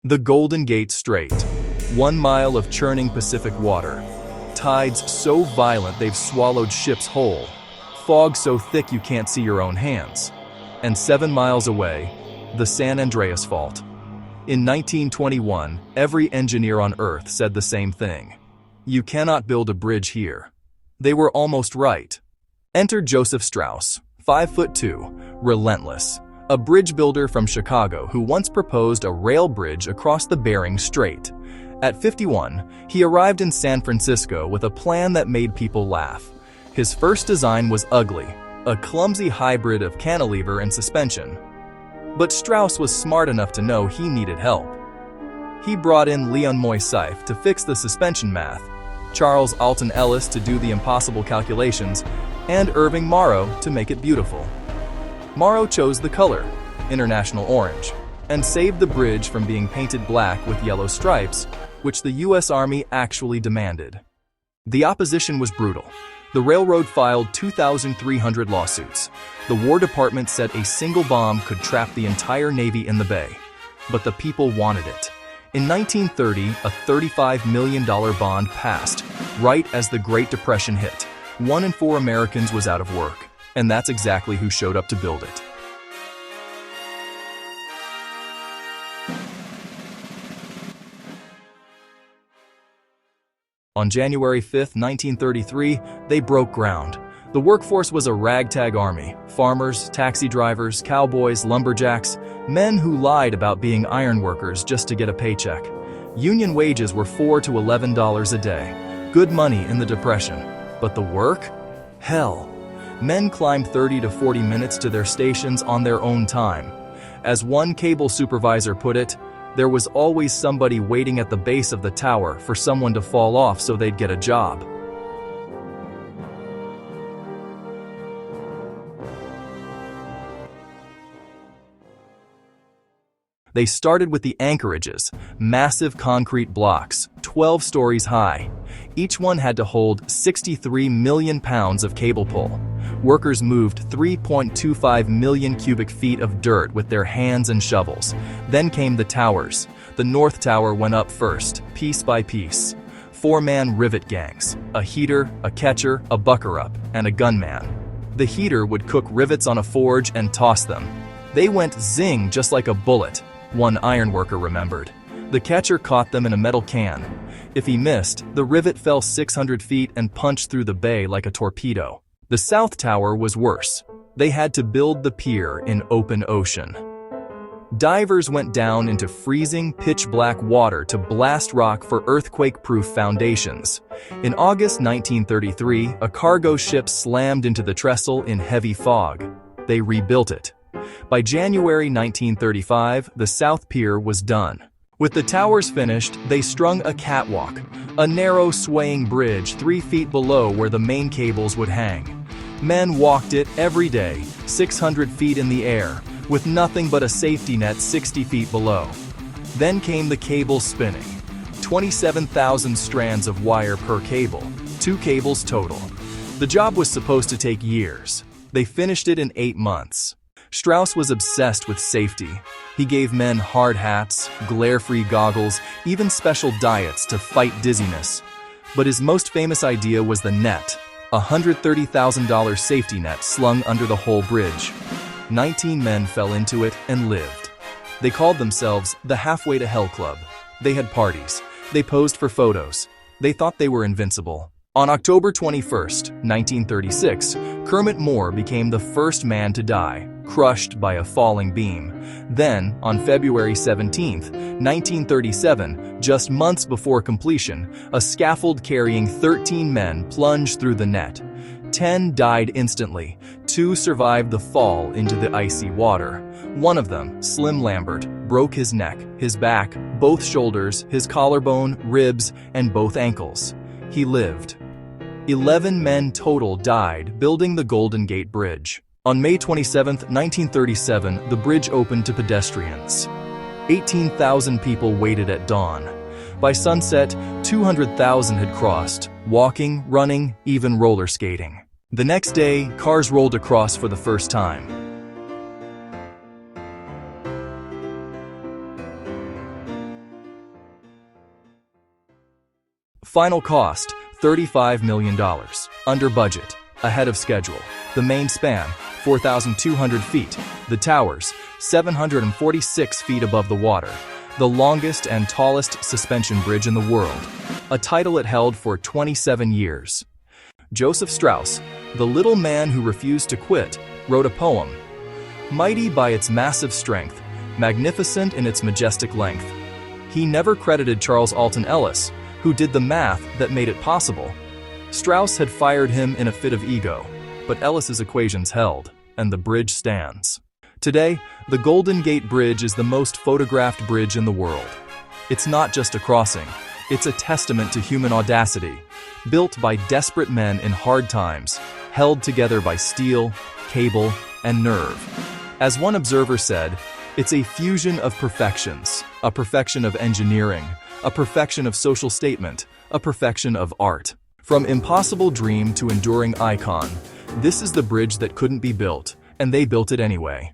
The Golden Gate Strait, 1 mile of churning Pacific water. Tides so violent they've swallowed ships whole. Fog so thick you can't see your own hands. And 7 miles away, the San Andreas Fault. In 1921, every engineer on Earth said the same thing. You cannot build a bridge here. They were almost right. Enter Joseph Strauss, 5'2", relentless. A bridge builder from Chicago who once proposed a rail bridge across the Bering Strait. At 51, he arrived in San Francisco with a plan that made people laugh. His first design was ugly, a clumsy hybrid of cantilever and suspension. But Strauss was smart enough to know he needed help. He brought in Leon Moisseiff to fix the suspension math, Charles Alton Ellis to do the impossible calculations, and Irving Morrow to make it beautiful. Morrow chose the color, international orange, and saved the bridge from being painted black with yellow stripes, which the U.S. Army actually demanded. The opposition was brutal. The railroad filed 2,300 lawsuits. The War Department said a single bomb could trap the entire Navy in the bay. But the people wanted it. In 1930, a $35 million bond passed, right as the Great Depression hit. 1 in 4 Americans was out of work. And that's exactly who showed up to build it. On January 5, 1933, they broke ground. The workforce was a ragtag army: farmers, taxi drivers, cowboys, lumberjacks, men who lied about being iron workers just to get a paycheck. Union wages were $4 to $11 a day. Good money in the Depression. But the work? Hell. Men climbed 30 to 40 minutes to their stations on their own time. As one cable supervisor put it, there was always somebody waiting at the base of the tower for someone to fall off so they'd get a job. They started with the anchorages, massive concrete blocks, 12 stories high. Each one had to hold 63 million pounds of cable pull. Workers moved 3.25 million cubic feet of dirt with their hands and shovels. Then came the towers. The North Tower went up first, piece by piece. 4-man rivet gangs, a heater, a catcher, a bucker-up, and a gunman. The heater would cook rivets on a forge and toss them. They went zing just like a bullet, one ironworker remembered. The catcher caught them in a metal can. If he missed, the rivet fell 600 feet and punched through the bay like a torpedo. The South Tower was worse. They had to build the pier in open ocean. Divers went down into freezing, pitch-black water to blast rock for earthquake-proof foundations. In August 1933, a cargo ship slammed into the trestle in heavy fog. They rebuilt it. By January 1935, the South Pier was done. With the towers finished, they strung a catwalk, a narrow swaying bridge 3 feet below where the main cables would hang. Men walked it every day, 600 feet in the air, with nothing but a safety net 60 feet below. Then came the cable spinning. 27,000 strands of wire per cable, 2 cables total. The job was supposed to take years. They finished it in 8 months. Strauss was obsessed with safety. He gave men hard hats, glare-free goggles, even special diets to fight dizziness. But his most famous idea was the net, a $130,000 safety net slung under the whole bridge. 19 men fell into it and lived. They called themselves the Halfway to Hell Club. They had parties. They posed for photos. They thought they were invincible. On October 21, 1936, Kermit Moore became the first man to die, crushed by a falling beam. Then, on February 17, 1937, just months before completion, a scaffold carrying 13 men plunged through the net. 10 died instantly. 2 survived the fall into the icy water. One of them, Slim Lambert, broke his neck, his back, both shoulders, his collarbone, ribs, and both ankles. He lived. 11 men total died building the Golden Gate Bridge. On May 27, 1937, the bridge opened to pedestrians. 18,000 people waited at dawn. By sunset, 200,000 had crossed, walking, running, even roller skating. The next day, cars rolled across for the first time. Final cost, $35 million. Under budget. Ahead of schedule. The main span, 4,200 feet. The towers, 746 feet above the water. The longest and tallest suspension bridge in the world. A title it held for 27 years. Joseph Strauss, the little man who refused to quit, wrote a poem. Mighty by its massive strength, magnificent in its majestic length. He never credited Charles Alton Ellis, who did the math that made it possible. Strauss had fired him in a fit of ego, but Ellis's equations held, and the bridge stands. Today, the Golden Gate Bridge is the most photographed bridge in the world. It's not just a crossing, it's a testament to human audacity, built by desperate men in hard times, held together by steel, cable, and nerve. As one observer said, it's a fusion of perfections, a perfection of engineering, a perfection of social statement, a perfection of art. From impossible dream to enduring icon, this is the bridge that couldn't be built, and they built it anyway.